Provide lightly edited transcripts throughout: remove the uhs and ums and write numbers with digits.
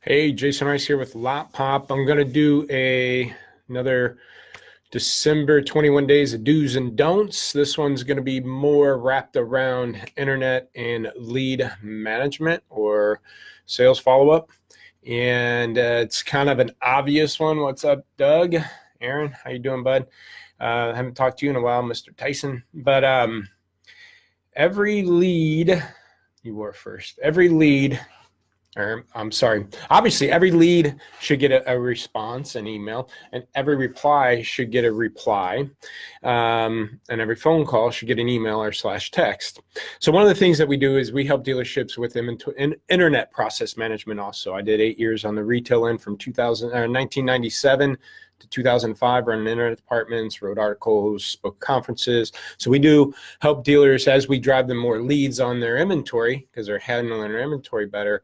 Hey, Jason Rice here with Lotpop. I'm going to do another December 21 days of do's and don'ts. This one's going to be more wrapped around internet and lead management or sales follow-up. And it's kind of an obvious one. What's up, Doug? Aaron, how you doing, bud? I haven't talked to you in a while, Mr. Tyson. But every lead, you were first. Obviously every lead should get a response, an email, and every reply should get a reply. And every phone call should get an email or / text. So one of the things that we do is we help dealerships with internet process management also. I did 8 years on the retail end from 1997 to 2005, running internet departments, wrote articles, spoke conferences. So we do help dealers as we drive them more leads on their inventory because they're handling their inventory better.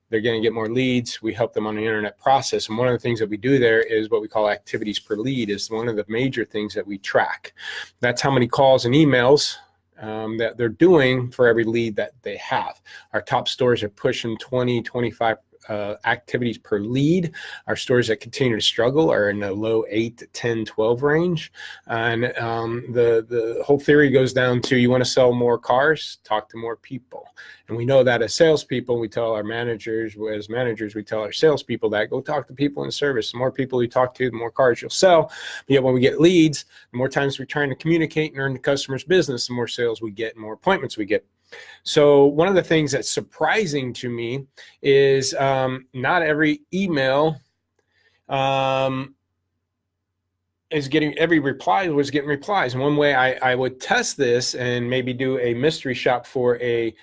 They're going to get more leads. We help them on the internet process. And one of the things that we do there is what we call activities per lead is one of the major things that we track. That's how many calls and emails that they're doing for every lead that they have. Our top stores are pushing 20, 25 activities per lead. Our stores that continue to struggle are in the low 8 to 10, 12 range. And the whole theory goes down to you want to sell more cars, talk to more people. And we know that as salespeople, we tell our managers, we tell our salespeople that go talk to people in service. The more people you talk to, the more cars you'll sell. But yet when we get leads, the more times we're trying to communicate and earn the customer's business, the more sales we get, more appointments we get. So one of the things that's surprising to me is not every email is getting every reply was getting replies. And one way I would test this and maybe do a mystery shop for a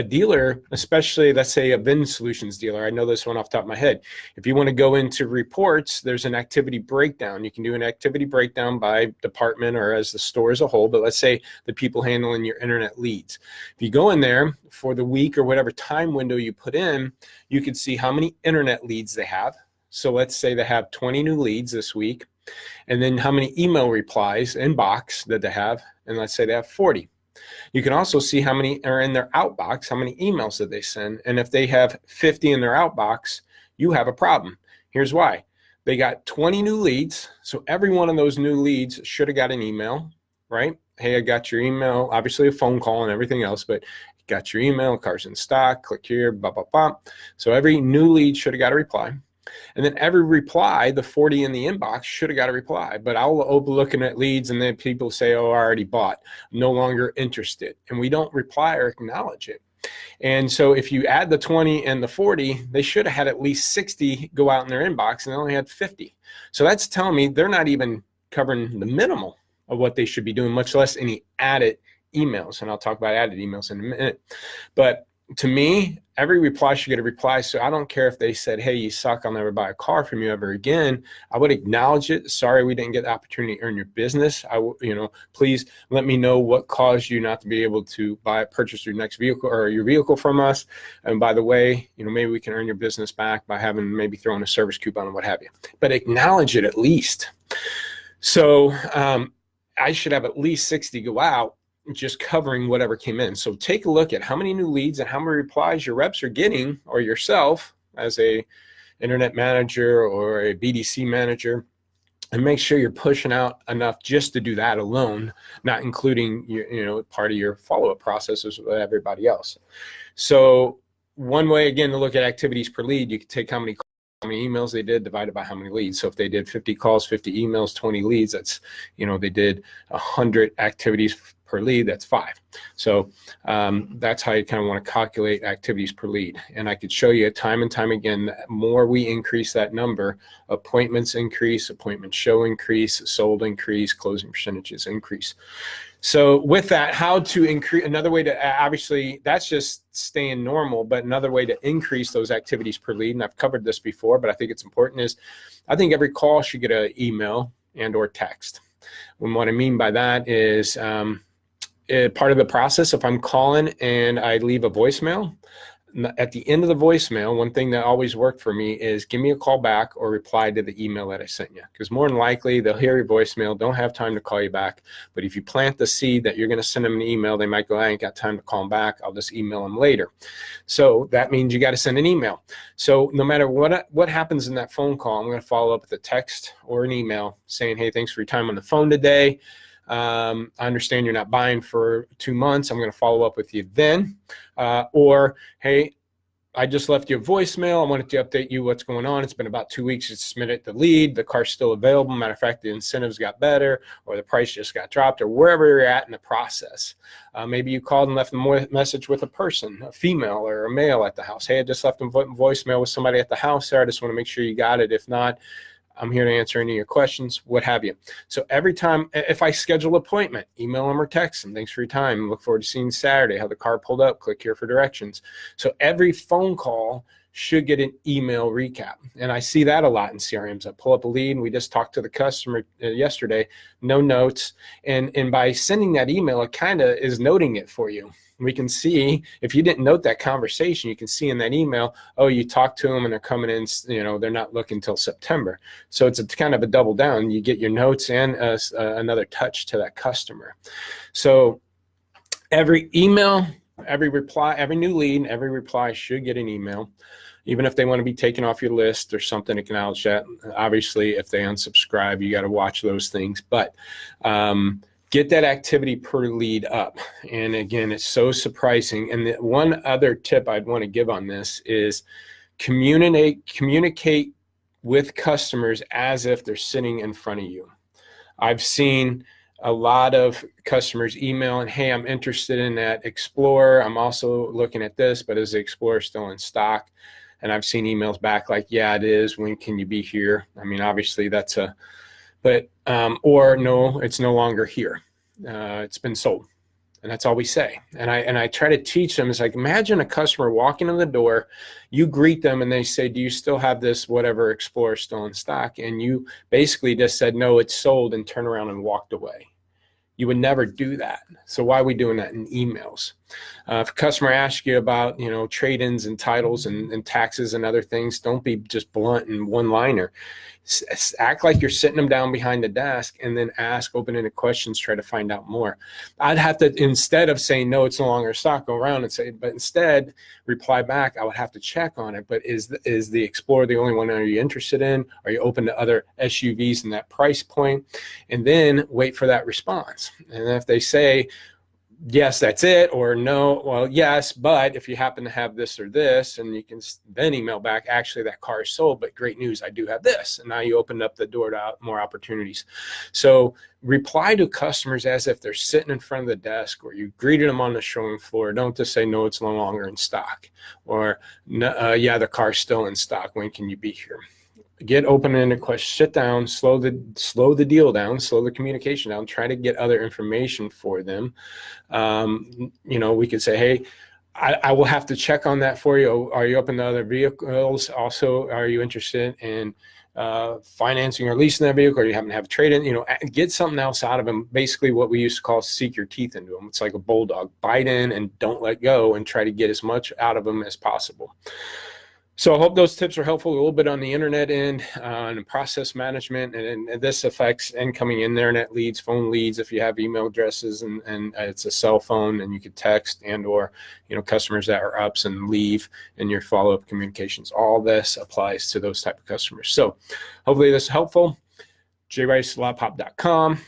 dealer, especially let's say a VIN solutions dealer. I know this one off the top of my head. If you want to go into reports, there's an activity breakdown. You can do an activity breakdown by department or as the store as a whole, but let's say the people handling your internet leads. If you go in there for the week or whatever time window you put in, you can see how many internet leads they have. So let's say they have 20 new leads this week. And then how many email replies inbox that they have, and let's say they have 40. You can also see how many are in their outbox, how many emails that they send. And if they have 50 in their outbox, you have a problem. Here's why. They got 20 new leads, so every one of those new leads should have got an email, right? Hey, I got your email, obviously a phone call and everything else, but got your email, car's in stock, click here, blah, blah, blah. So every new lead should have got a reply. And then every reply, the 40 in the inbox should have got a reply. But I'll open looking at leads and then people say, oh, I already bought, no longer interested. And we don't reply or acknowledge it. And so if you add the 20 and the 40, they should have had at least 60 go out in their inbox and they only had 50. So that's telling me they're not even covering the minimal of what they should be doing, much less any added emails. And I'll talk about added emails in a minute. But to me, every reply should get a reply. So I don't care if they said, hey, you suck, I'll never buy a car from you ever again. I would acknowledge it. Sorry, we didn't get the opportunity to earn your business. Please let me know what caused you not to be able to purchase your next vehicle or your vehicle from us. And by the way, maybe we can earn your business back by maybe throwing a service coupon or what have you. But acknowledge it at least. So I should have at least 60 go out, just covering whatever came in. So take a look at how many new leads and how many replies your reps are getting, or yourself as a internet manager or a BDC manager, and make sure you're pushing out enough just to do that alone, not including part of your follow-up processes with everybody else. So one way, again, to look at activities per lead, you can take how many emails they did divided by how many leads. So if they did 50 calls, 50 emails, 20 leads, that's, they did 100 activities per lead, that's 5. So that's how you kind of want to calculate activities per lead. And I could show you time and time again, the more we increase that number, appointments increase, appointment show increase, sold increase, closing percentages increase. So with that, how to increase, another way to, obviously that's just staying normal, but another way to increase those activities per lead, and I've covered this before, but I think it's important, is I think every call should get an email and or text. And what I mean by that is part of the process, if I'm calling and I leave a voicemail, at the end of the voicemail, one thing that always worked for me is give me a call back or reply to the email that I sent you. Because more than likely, they'll hear your voicemail, don't have time to call you back. But if you plant the seed that you're going to send them an email, they might go, I ain't got time to call them back. I'll just email them later. So that means you got to send an email. So no matter what happens in that phone call, I'm going to follow up with a text or an email saying, hey, thanks for your time on the phone today. I understand you're not buying for 2 months. I'm going to follow up with you then. Or, hey, I just left you a voicemail. I wanted to update you what's going on. It's been about 2 weeks since submitted the lead. The car's still available. Matter of fact, the incentives got better, or the price just got dropped, or wherever you're at in the process. Maybe you called and left a message with a person, a female or a male at the house. Hey, I just left a voicemail with somebody at the house there. I just want to make sure you got it. If not, I'm here to answer any of your questions, what have you. So every time, if I schedule an appointment, email them or text them. Thanks for your time. Look forward to seeing you Saturday. Have the car pulled up. Click here for directions. So every phone call should get an email recap. And I see that a lot in CRMs. I pull up a lead and we just talked to the customer yesterday, no notes. And by sending that email, it kind of is noting it for you. We can see, if you didn't note that conversation, you can see in that email, oh, you talked to them and they're coming in, they're not looking until September. So it's kind of a double down. You get your notes and another touch to that customer. So every email, every reply, every new lead, every reply should get an email. Even if they want to be taken off your list or something, acknowledge that. Obviously, if they unsubscribe, you got to watch those things. But get that activity per lead up. And again, it's so surprising. And the one other tip I'd want to give on this is communicate with customers as if they're sitting in front of you. I've seen a lot of customers email and, hey, I'm interested in that Explorer. I'm also looking at this, but is the Explorer still in stock? And I've seen emails back like, yeah, it is. When can you be here? I mean, obviously that's or no, it's no longer here. It's been sold. And that's all we say. And I try to teach them, it's like, imagine a customer walking in the door, you greet them and they say, do you still have this whatever Explorer still in stock? And you basically just said, no, it's sold, and turned around and walked away. You would never do that. So why are we doing that in emails? If a customer asks you about, trade-ins and titles and taxes and other things, don't be just blunt and one-liner. Act like you're sitting them down behind the desk and then ask open-ended questions, try to find out more. I'd have to, instead of saying, no, it's no longer in stock, go around and say, but instead reply back, I would have to check on it. But is the Explorer the only one are you interested in? Are you open to other SUVs in that price point? And then wait for that response. And if they say, yes, that's it, or no, well, yes, but if you happen to have this or this, and you can then email back, actually that car is sold, but great news, I do have this. And now you opened up the door to more opportunities. So reply to customers as if they're sitting in front of the desk, or you greeted them on the showroom floor. Don't just say, no, it's no longer in stock, or yeah, the car's still in stock. When can you be here? Get open-ended questions, sit down, slow the deal down, slow the communication down, try to get other information for them. We could say, hey, I will have to check on that for you. Are you open to other vehicles? Also, are you interested in financing or leasing that vehicle, or you happen to have a trade-in? Get something else out of them. Basically what we used to call seek your teeth into them. It's like a bulldog. Bite in and don't let go, and try to get as much out of them as possible. So I hope those tips are helpful. A little bit on the internet end, and process management, and this affects incoming internet leads, phone leads. If you have email addresses and it's a cell phone, and you could text or customers that are ups and leave in your follow-up communications. All this applies to those type of customers. So hopefully this is helpful. jrice.lotpop.com.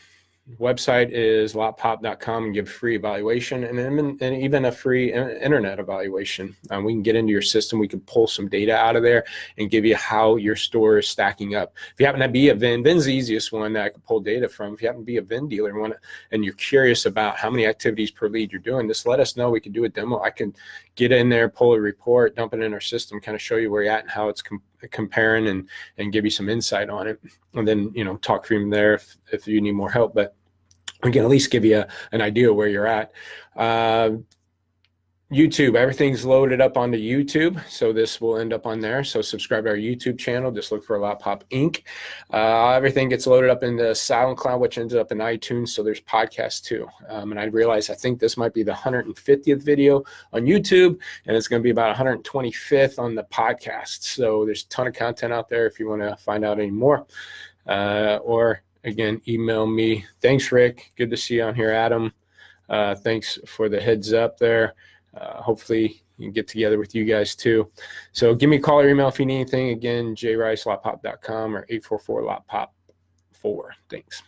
Website is lotpop.com, and give free evaluation and even a free internet evaluation. We can get into your system. We can pull some data out of there and give you how your store is stacking up. If you happen to be a VIN's the easiest one that I can pull data from. If you happen to be a VIN dealer and you're curious about how many activities per lead you're doing, just let us know. We can do a demo. I can get in there, pull a report, dump it in our system, kind of show you where you're at and how it's comparing, and give you some insight on it, and then talk from there if you need more help. But we can at least give you an idea where you're at. YouTube, everything's loaded up onto YouTube, so this will end up on there. So subscribe to our YouTube channel. Just look for Lotpop Inc. Everything gets loaded up into SoundCloud, which ends up in iTunes. So there's podcasts too. And I realized I think this might be the 150th video on YouTube, and it's going to be about 125th on the podcast. So there's a ton of content out there if you want to find out any more. Or again, email me. Thanks, Rick. Good to see you on here, Adam. Thanks for the heads up there. Hopefully you can get together with you guys too. So give me a call or email if you need anything. Again, jrice.lotpop.com or 844-LOTPOP4. Thanks.